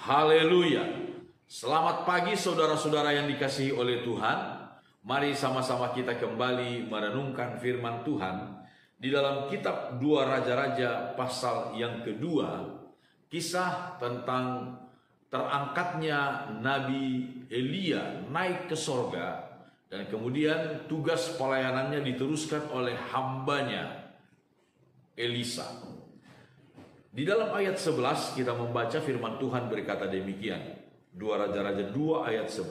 Haleluya. Selamat pagi saudara-saudara yang dikasihi oleh Tuhan. Mari sama-sama kita kembali merenungkan firman Tuhan di dalam kitab 2 Raja-Raja pasal yang kedua. Kisah tentang terangkatnya Nabi Elia naik ke sorga, dan kemudian tugas pelayanannya diteruskan oleh hambanya Elisa. Di dalam ayat 11 kita membaca firman Tuhan berkata demikian. 2 Raja-Raja 2 ayat 11.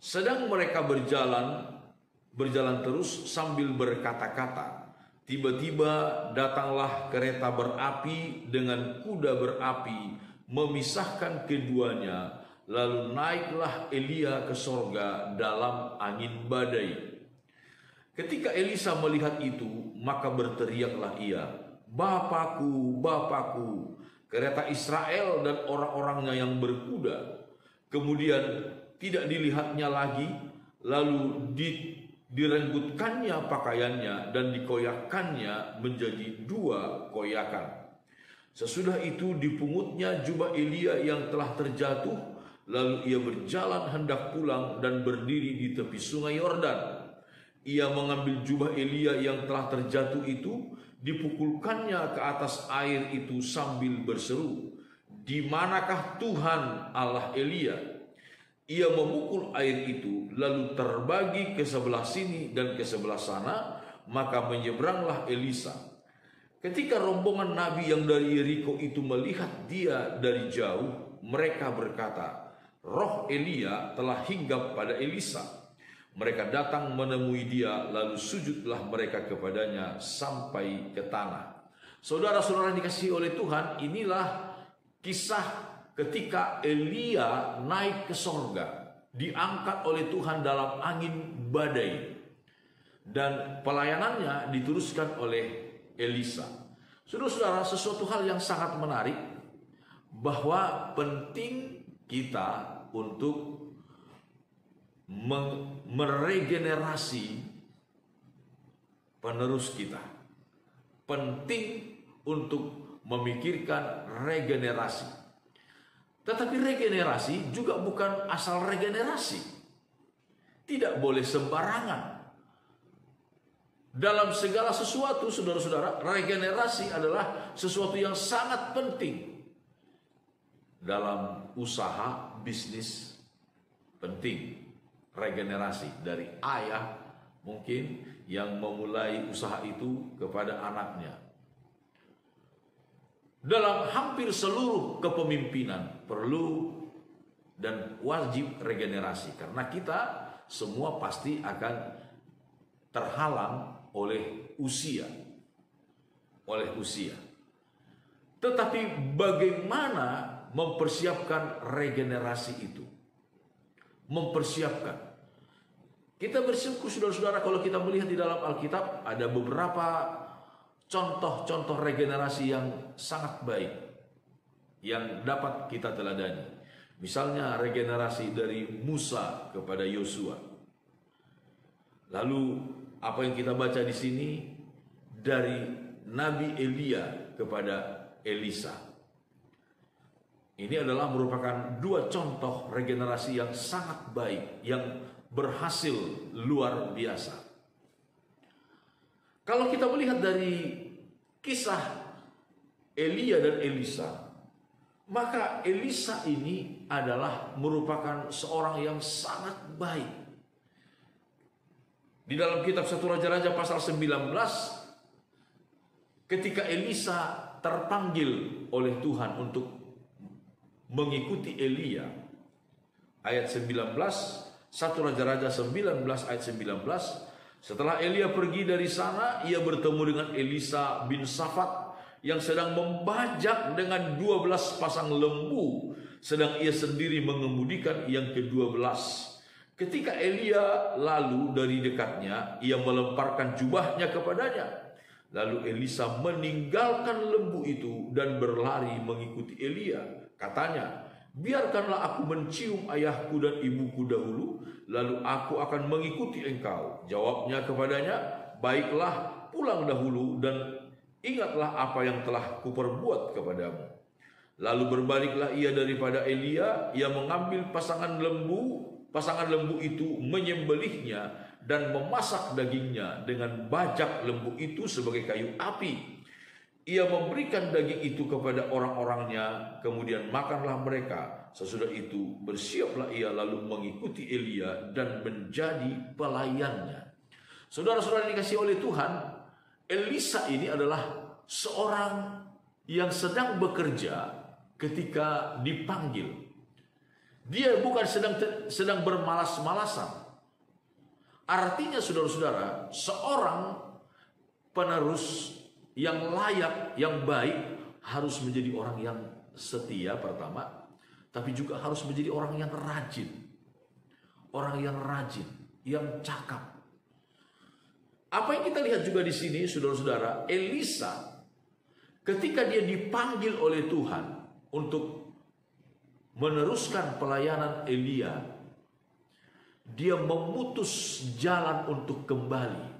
Sedang mereka berjalan terus sambil berkata-kata, tiba-tiba datanglah kereta berapi dengan kuda berapi memisahkan keduanya, lalu naiklah Elia ke sorga dalam angin badai. Ketika Elisa melihat itu, maka berteriaklah ia, "Bapakku, Bapakku, kereta Israel dan orang-orangnya yang berkuda." Kemudian tidak dilihatnya lagi, lalu direnggutkannya pakaiannya dan dikoyakkannya menjadi 2 koyakan. Sesudah itu dipungutnya jubah Elia yang telah terjatuh, lalu ia berjalan hendak pulang dan berdiri di tepi sungai Yordan. Ia mengambil jubah Elia yang telah terjatuh itu, dipukulkannya ke atas air itu sambil berseru, "Di manakah Tuhan Allah Elia?" Ia memukul air itu, lalu terbagi ke sebelah sini dan ke sebelah sana, maka menyeberanglah Elisa. Ketika rombongan nabi yang dari Yeriko itu melihat dia dari jauh, mereka berkata, "Roh Elia telah hinggap pada Elisa." Mereka datang menemui dia, lalu sujudlah mereka kepadanya sampai ke tanah. Saudara-saudara yang dikasihi oleh Tuhan, inilah kisah ketika Elia naik ke sorga, diangkat oleh Tuhan dalam angin badai, dan pelayanannya diteruskan oleh Elisa. Saudara-saudara, sesuatu hal yang sangat menarik, bahwa penting kita untuk meregenerasi penerus kita. Penting untuk memikirkan regenerasi. Tetapi regenerasi juga bukan asal regenerasi. Tidak boleh sembarangan. Dalam segala sesuatu, saudara-saudara, regenerasi adalah sesuatu yang sangat penting. Dalam usaha, bisnis, penting regenerasi. Dari ayah mungkin yang memulai usaha itu kepada anaknya. Dalam hampir seluruh kepemimpinan perlu dan wajib regenerasi, karena kita semua pasti akan terhalang oleh usia. Tetapi bagaimana mempersiapkan regenerasi itu? Mempersiapkan. Kita bersyukur saudara-saudara kalau kita melihat di dalam Alkitab ada beberapa contoh-contoh regenerasi yang sangat baik yang dapat kita teladani. Misalnya regenerasi dari Musa kepada Yosua. Lalu apa yang kita baca di sini dari Nabi Elia kepada Elisa. Ini adalah merupakan 2 contoh regenerasi yang sangat baik, yang berhasil luar biasa. Kalau kita melihat dari kisah Elia dan Elisa, maka Elisa ini adalah merupakan seorang yang sangat baik. Di dalam kitab 1 Raja-Raja pasal 19, ketika Elisa terpanggil oleh Tuhan untuk mengikuti Elia, ayat 19, 1 Raja-Raja 19 ayat 19, setelah Elia pergi dari sana, ia bertemu dengan Elisa bin Safat yang sedang membajak dengan 12 pasang lembu, sedang ia sendiri mengemudikan yang ke-12. Ketika Elia lalu dari dekatnya, ia melemparkan jubahnya kepadanya. Lalu Elisa meninggalkan lembu itu dan berlari mengikuti Elia. Katanya, "Biarkanlah aku mencium ayahku dan ibuku dahulu, lalu aku akan mengikuti engkau." Jawabnya kepadanya, "Baiklah, pulang dahulu dan ingatlah apa yang telah kuperbuat kepadamu." Lalu berbaliklah ia daripada Elia, ia mengambil pasangan lembu itu, menyembelihnya dan memasak dagingnya dengan bajak lembu itu sebagai kayu api. Ia memberikan daging itu kepada orang-orangnya, kemudian makanlah mereka. Sesudah itu bersiaplah ia lalu mengikuti Elia dan menjadi pelayannya. Saudara-saudara dikasihi oleh Tuhan, Elisa ini adalah seorang yang sedang bekerja ketika dipanggil. Dia bukan sedang bermalas-malasan. Artinya saudara-saudara, seorang penerus yang layak, yang baik harus menjadi orang yang setia pertama, tapi juga harus menjadi orang yang rajin. Orang yang rajin, yang cakap. Apa yang kita lihat juga di sini, saudara-saudara, Elisa ketika dia dipanggil oleh Tuhan untuk meneruskan pelayanan Elia, dia memutus jalan untuk kembali.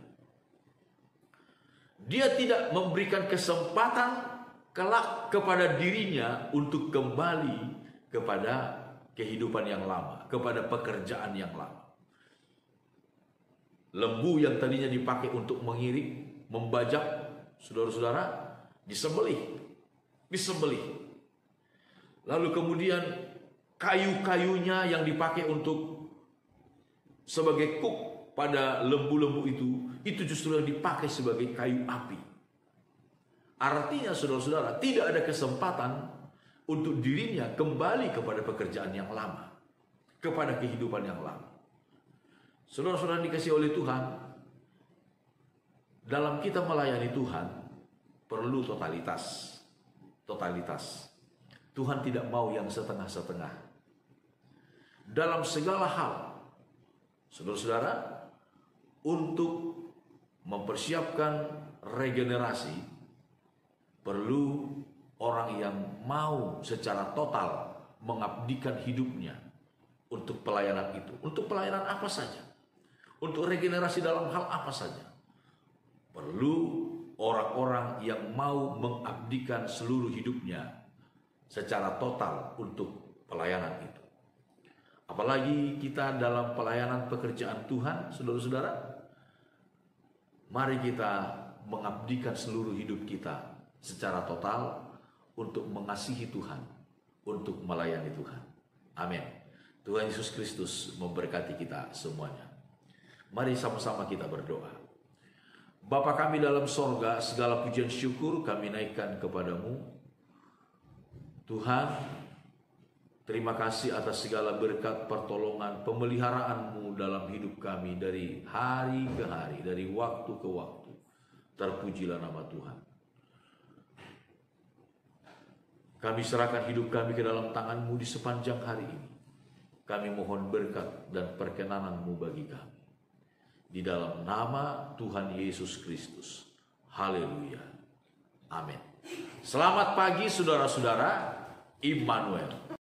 Dia tidak memberikan kesempatan kelak kepada dirinya untuk kembali kepada kehidupan yang lama, kepada pekerjaan yang lama. Lembu yang tadinya dipakai untuk mengiring, membajak, saudara-saudara, disembelih. Lalu kemudian kayu-kayunya yang dipakai untuk sebagai kuk pada lembu-lembu itu justru yang dipakai sebagai kayu api. Artinya saudara-saudara, tidak ada kesempatan untuk dirinya kembali kepada pekerjaan yang lama, kepada kehidupan yang lama. Saudara-saudara dikasihi oleh Tuhan, dalam kita melayani Tuhan perlu totalitas. Tuhan tidak mau yang setengah-setengah. Dalam segala hal, saudara-saudara, untuk mempersiapkan regenerasi, perlu orang yang mau secara total mengabdikan hidupnya untuk pelayanan itu. Untuk pelayanan apa saja, untuk regenerasi dalam hal apa saja, perlu orang-orang yang mau mengabdikan seluruh hidupnya secara total untuk pelayanan itu. Apalagi kita dalam pelayanan pekerjaan Tuhan, saudara-saudara, mari kita mengabdikan seluruh hidup kita secara total untuk mengasihi Tuhan, untuk melayani Tuhan. Amin. Tuhan Yesus Kristus memberkati kita semuanya. Mari sama-sama kita berdoa. Bapa kami dalam sorga, segala pujian syukur kami naikkan kepadamu. Tuhan, terima kasih atas segala berkat, pertolongan, pemeliharaan-Mu dalam hidup kami dari hari ke hari, dari waktu ke waktu. Terpujilah nama Tuhan. Kami serahkan hidup kami ke dalam tangan-Mu di sepanjang hari ini. Kami mohon berkat dan perkenanan-Mu bagi kami. Di dalam nama Tuhan Yesus Kristus. Haleluya. Amin. Selamat pagi saudara-saudara. Immanuel.